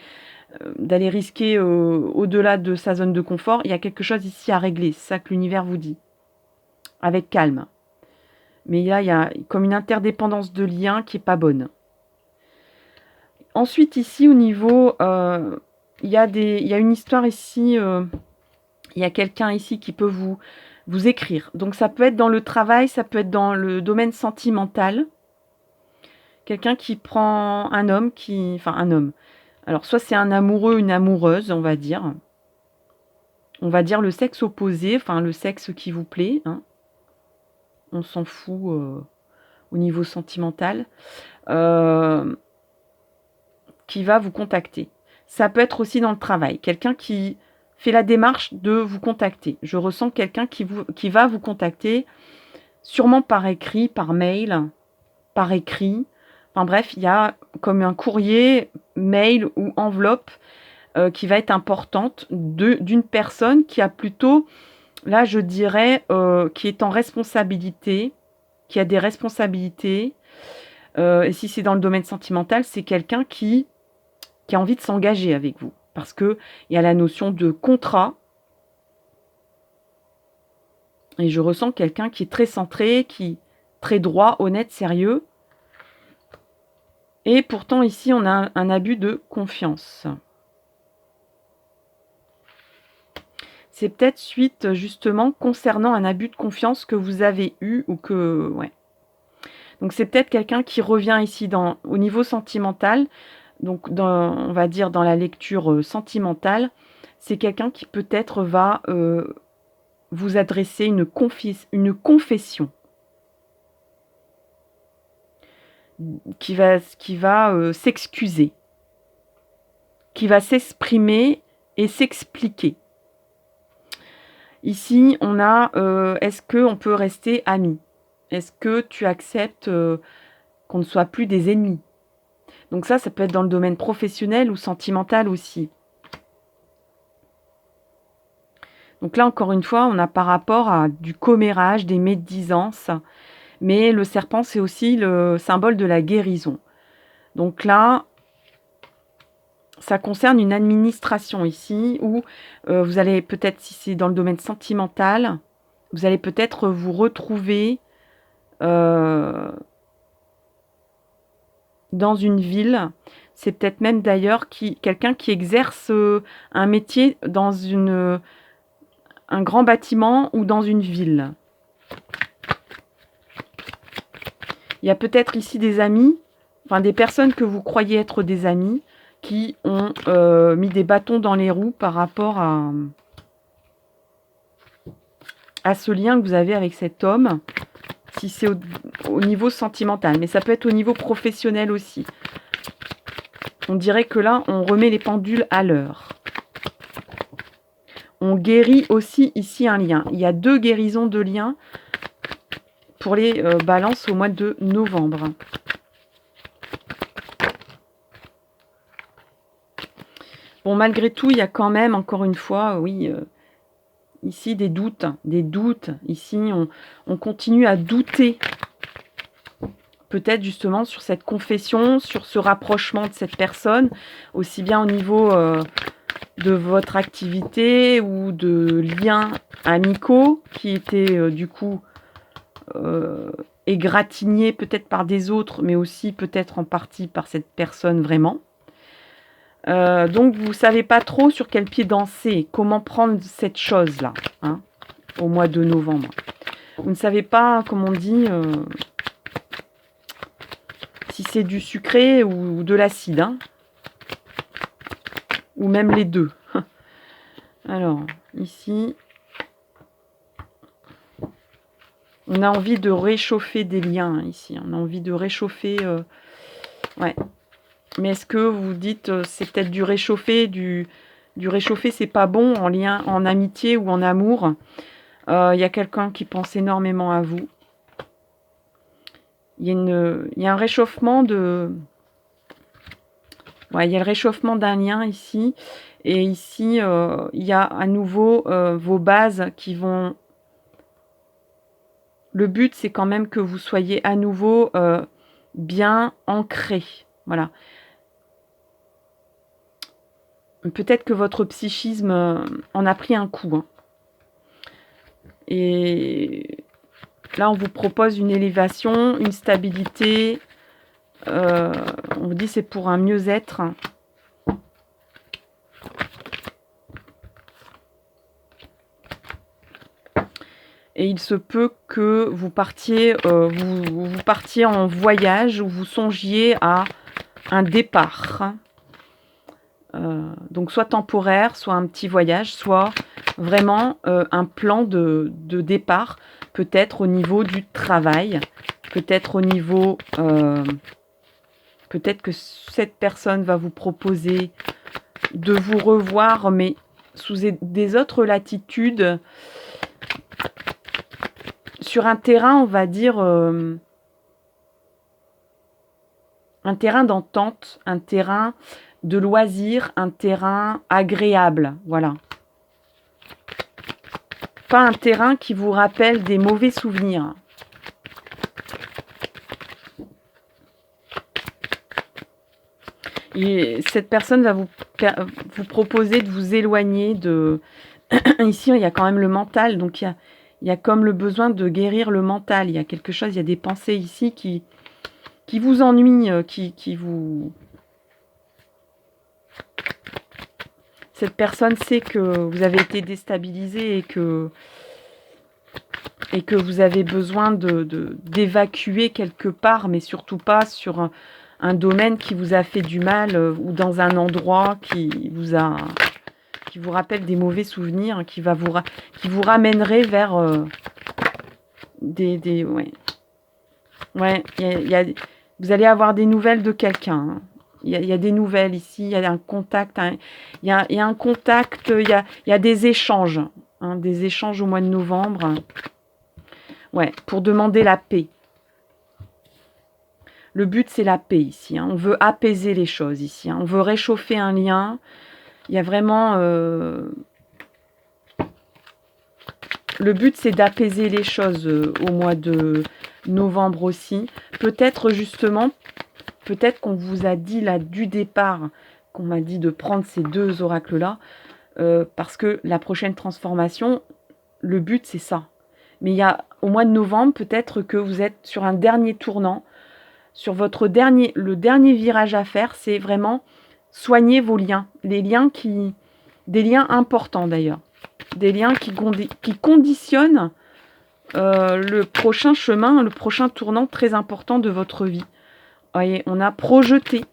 risquer au-delà de sa zone de confort, il y a quelque chose ici à régler. C'est ça que l'univers vous dit. Avec calme. Mais là, il y a comme une interdépendance de liens qui n'est pas bonne. Ensuite, ici, au niveau... il y a une histoire ici... il y a quelqu'un ici qui peut vous écrire. Donc ça peut être dans le travail, ça peut être dans le domaine sentimental. Quelqu'un qui prend un homme Enfin, un homme. Alors, soit c'est un amoureux, une amoureuse, on va dire. On va dire le sexe opposé, enfin le sexe qui vous plaît. Hein. On s'en fout au niveau sentimental. Qui va vous contacter. Ça peut être aussi dans le travail. Quelqu'un qui fait la démarche de vous contacter. Je ressens quelqu'un qui va vous contacter, sûrement par écrit, par mail, par écrit. Enfin bref, il y a comme un courrier, mail ou enveloppe qui va être importante d'une personne qui a plutôt, là je dirais, qui est en responsabilité, qui a des responsabilités. Et si c'est dans le domaine sentimental, c'est quelqu'un qui a envie de s'engager avec vous. Parce qu'il y a la notion de contrat. Et je ressens quelqu'un qui est très centré, très droit, honnête, sérieux. Et pourtant, ici, on a un abus de confiance. C'est peut-être suite, justement, concernant un abus de confiance que vous avez eu ou que... Ouais. Donc, c'est peut-être quelqu'un qui revient ici au niveau sentimental. Donc, on va dire dans la lecture sentimentale, c'est quelqu'un qui peut-être va vous adresser une confession. Qui va s'excuser, qui va s'exprimer et s'expliquer. Ici, on a est-ce qu'on peut rester amis? Est-ce que tu acceptes qu'on ne soit plus des ennemis? Donc ça peut être dans le domaine professionnel ou sentimental aussi. Donc là, encore une fois, on a par rapport à du commérage, des médisances. Mais le serpent, c'est aussi le symbole de la guérison. Donc là, ça concerne une administration ici où vous allez peut-être, si c'est dans le domaine sentimental, vous allez peut-être vous retrouver dans une ville. C'est peut-être même d'ailleurs quelqu'un qui exerce un métier dans un grand bâtiment ou dans une ville. Il y a peut-être ici des amis, enfin des personnes que vous croyez être des amis, qui ont mis des bâtons dans les roues par rapport à ce lien que vous avez avec cet homme, si c'est au niveau sentimental. Mais ça peut être au niveau professionnel aussi. On dirait que là, on remet les pendules à l'heure. On guérit aussi ici un lien. Il y a 2 guérisons de liens pour les balances au mois de novembre. Bon, malgré tout, il y a quand même, encore une fois, oui, ici des doutes. Ici, on continue à douter. Peut-être justement sur cette confession, sur ce rapprochement de cette personne, aussi bien au niveau de votre activité ou de liens amicaux qui étaient du coup égratignés peut-être par des autres, mais aussi peut-être en partie par cette personne vraiment. Donc vous ne savez pas trop sur quel pied danser, comment prendre cette chose-là, hein, au mois de novembre. Vous ne savez pas, comme on dit, si c'est du sucré ou de l'acide, hein, ou même les deux. Alors, ici, on a envie de réchauffer des liens, ici. On a envie de réchauffer... ouais. Mais est-ce que vous dites, c'est peut-être du réchauffé, du réchauffé, c'est pas bon en lien, en amitié ou en amour. Il y a quelqu'un qui pense énormément à vous. Il y a un réchauffement de... Ouais, il y a le réchauffement d'un lien ici. Et ici, il y a à nouveau vos bases qui vont... Le but, c'est quand même que vous soyez à nouveau bien ancré. Voilà. Peut-être que votre psychisme en a pris un coup. Hein. Et là, on vous propose une élévation, une stabilité. On vous dit c'est pour un mieux-être. Et il se peut que vous partiez, vous partiez en voyage ou vous songiez à un départ. Donc soit temporaire, soit un petit voyage, soit vraiment un plan de départ, peut-être au niveau du travail, peut-être au niveau... peut-être que cette personne va vous proposer de vous revoir, mais sous des autres latitudes, sur un terrain, on va dire, un terrain d'entente, un terrain de loisirs, un terrain agréable, voilà. Pas un terrain qui vous rappelle des mauvais souvenirs. Et cette personne va vous proposer de vous éloigner de... Ici, il y a quand même le mental, donc il y a comme le besoin de guérir le mental. Il y a quelque chose, il y a des pensées ici qui vous ennuient, qui vous... Cette personne sait que vous avez été déstabilisé et que vous avez besoin d'évacuer quelque part, mais surtout pas sur un domaine qui vous a fait du mal ou dans un endroit qui vous rappelle des mauvais souvenirs, qui vous ramènerait vers vous allez avoir des nouvelles de quelqu'un. Hein. Il y a des nouvelles ici, il y a un contact, il y a un contact, il y a des échanges, hein, des échanges au mois de novembre. Ouais, pour demander la paix. Le but, c'est la paix ici. Hein. On veut apaiser les choses ici. Hein. On veut réchauffer un lien. Il y a vraiment... Le but, c'est d'apaiser les choses au mois de novembre aussi. Peut-être justement, peut-être qu'on vous a dit là du départ, qu'on m'a dit de prendre ces deux oracles-là, parce que la prochaine transformation, le but, c'est ça. Mais il y a, au mois de novembre, peut-être que vous êtes sur un dernier tournant, sur le dernier virage à faire, c'est vraiment soigner vos liens. Des liens importants d'ailleurs. Des liens qui conditionnent le prochain chemin, le prochain tournant très important de votre vie. Vous voyez, on a projeté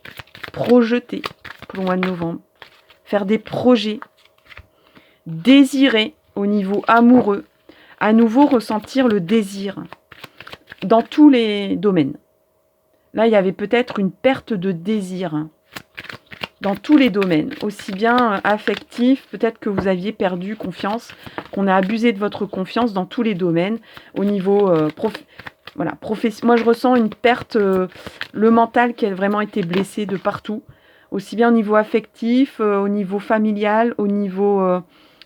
pour le mois de novembre. Faire des projets, désirer au niveau amoureux, à nouveau ressentir le désir dans tous les domaines. Là, il y avait peut-être une perte de désir dans tous les domaines, aussi bien affectif, peut-être que vous aviez perdu confiance, qu'on a abusé de votre confiance dans tous les domaines, au niveau moi je ressens une perte, le mental qui a vraiment été blessé de partout, aussi bien au niveau affectif, au niveau familial, au niveau,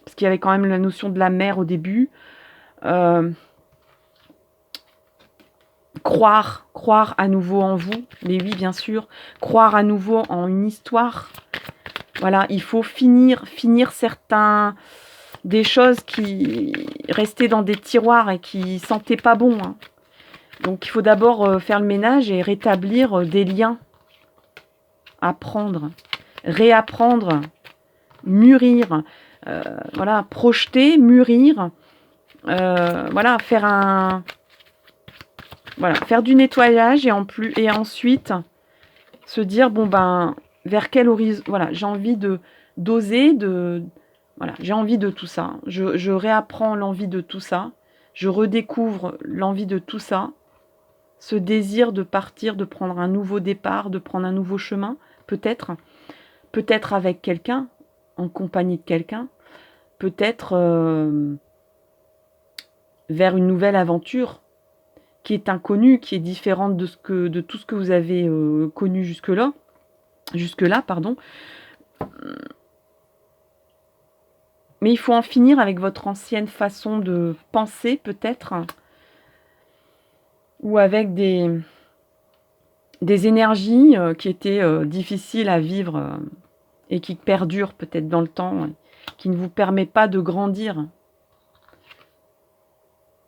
parce qu'il y avait quand même la notion de la mère au début, croire à nouveau en vous, mais oui, bien sûr, croire à nouveau en une histoire. Voilà, il faut finir des choses qui restaient dans des tiroirs et qui sentaient pas bon. Hein. Donc, il faut d'abord faire le ménage et rétablir des liens. Apprendre, réapprendre, mûrir, projeter, mûrir, faire du nettoyage et ensuite se dire vers quel horizon, j'ai envie d'oser, j'ai envie de tout ça. Je réapprends l'envie de tout ça. Je redécouvre l'envie de tout ça. Ce désir de partir, de prendre un nouveau départ, de prendre un nouveau chemin, peut-être avec quelqu'un, en compagnie de quelqu'un, peut-être vers une nouvelle aventure qui est inconnue, qui est différente de tout ce que vous avez connu jusque-là, pardon. Mais il faut en finir avec votre ancienne façon de penser, peut-être, ou avec des énergies qui étaient difficiles à vivre et qui perdurent peut-être dans le temps, qui ne vous permet pas de grandir.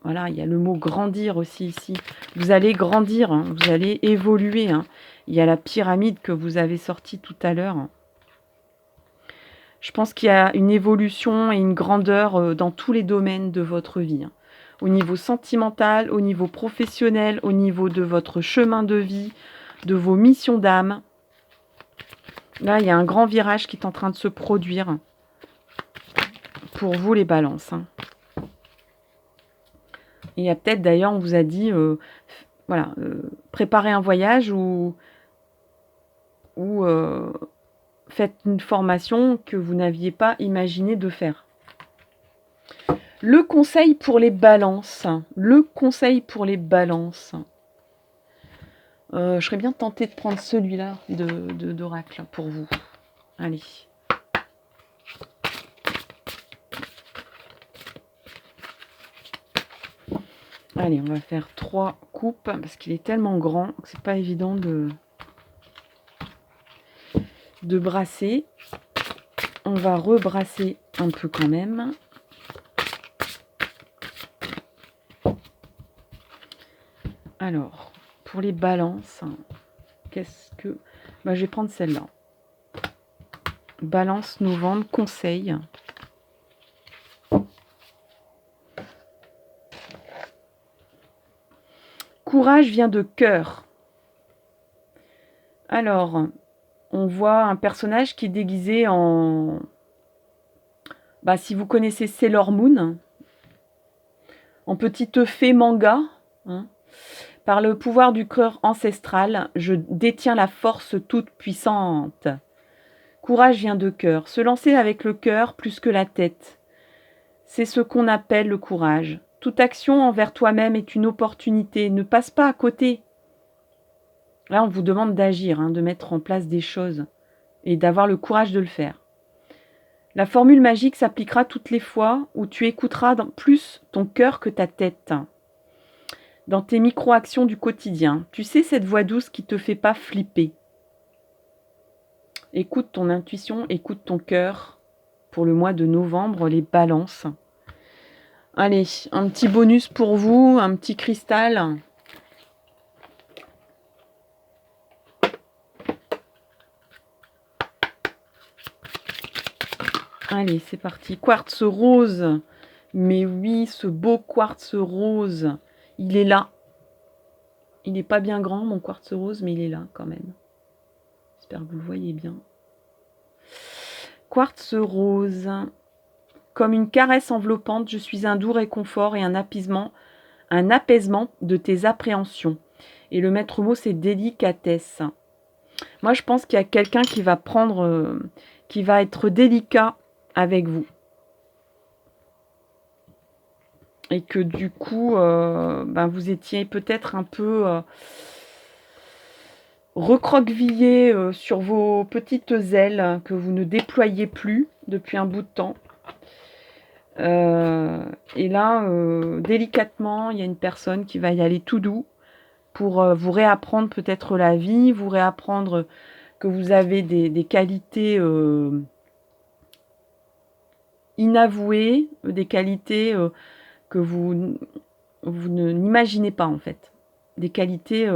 Voilà, il y a le mot grandir aussi ici. Vous allez grandir, hein, vous allez évoluer. Hein. Il y a la pyramide que vous avez sortie tout à l'heure. Je pense qu'il y a une évolution et une grandeur dans tous les domaines de votre vie. Hein. Au niveau sentimental, au niveau professionnel, au niveau de votre chemin de vie, de vos missions d'âme. Là, il y a un grand virage qui est en train de se produire pour vous, les balances. Hein. Il y a peut-être, d'ailleurs, on vous a dit, préparez un voyage ou faites une formation que vous n'aviez pas imaginé de faire. Le conseil pour les balances. Je serais bien tentée de prendre celui-là d'oracle pour vous. Allez. Allez, on va faire 3 coupes parce qu'il est tellement grand que c'est pas évident de brasser. On va rebrasser un peu quand même. Alors, pour les balances, qu'est-ce que... je vais prendre celle-là. Balance novembre, conseil. Courage vient de cœur. Alors, on voit un personnage qui est déguisé en... si vous connaissez Sailor Moon, en petite fée manga, hein. Par le pouvoir du cœur ancestral, je détiens la force toute puissante. Courage vient de cœur. Se lancer avec le cœur plus que la tête. C'est ce qu'on appelle le courage. Toute action envers toi-même est une opportunité. Ne passe pas à côté. Là, on vous demande d'agir, de mettre en place des choses et d'avoir le courage de le faire. La formule magique s'appliquera toutes les fois où tu écouteras plus ton cœur que ta tête. Dans tes micro-actions du quotidien, tu sais cette voix douce qui te fait pas flipper. Écoute ton intuition, écoute ton cœur pour le mois de novembre, les balances. Allez, un petit bonus pour vous, un petit cristal. Allez, c'est parti. Quartz rose. Mais oui, ce beau quartz rose, il est là. Il n'est pas bien grand, mon quartz rose, mais il est là quand même. J'espère que vous le voyez bien. Quartz rose. Comme une caresse enveloppante, je suis un doux réconfort et un apaisement de tes appréhensions. Et le maître mot, c'est délicatesse. Moi, je pense qu'il y a quelqu'un qui va qui va être délicat avec vous. Et que du coup, vous étiez peut-être un peu recroquevillé sur vos petites ailes que vous ne déployez plus depuis un bout de temps. Et là, délicatement, il y a une personne qui va y aller tout doux pour vous réapprendre peut-être la vie, vous réapprendre que vous avez des qualités inavouées, des qualités que vous n'imaginez pas en fait. Des qualités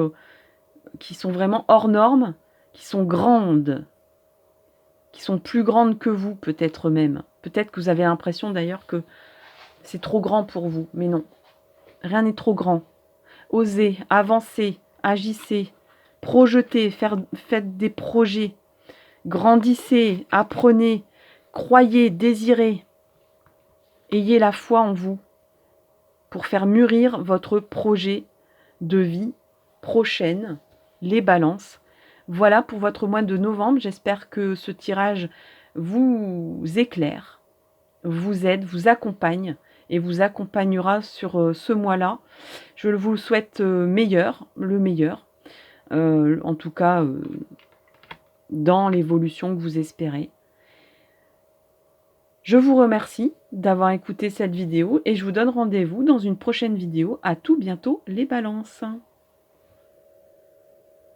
qui sont vraiment hors normes, qui sont grandes, qui sont plus grandes que vous peut-être même. Peut-être que vous avez l'impression d'ailleurs que c'est trop grand pour vous, mais non. Rien n'est trop grand. Osez, avancez, agissez, projetez, faites des projets, grandissez, apprenez, croyez, désirez. Ayez la foi en vous pour faire mûrir votre projet de vie prochaine, les balances. Voilà pour votre mois de novembre. J'espère que ce tirage vous éclaire, vous aide, vous accompagne et vous accompagnera sur ce mois-là. Je vous souhaite le meilleur. En tout cas, dans l'évolution que vous espérez. Je vous remercie d'avoir écouté cette vidéo et je vous donne rendez-vous dans une prochaine vidéo. À tout bientôt les balances.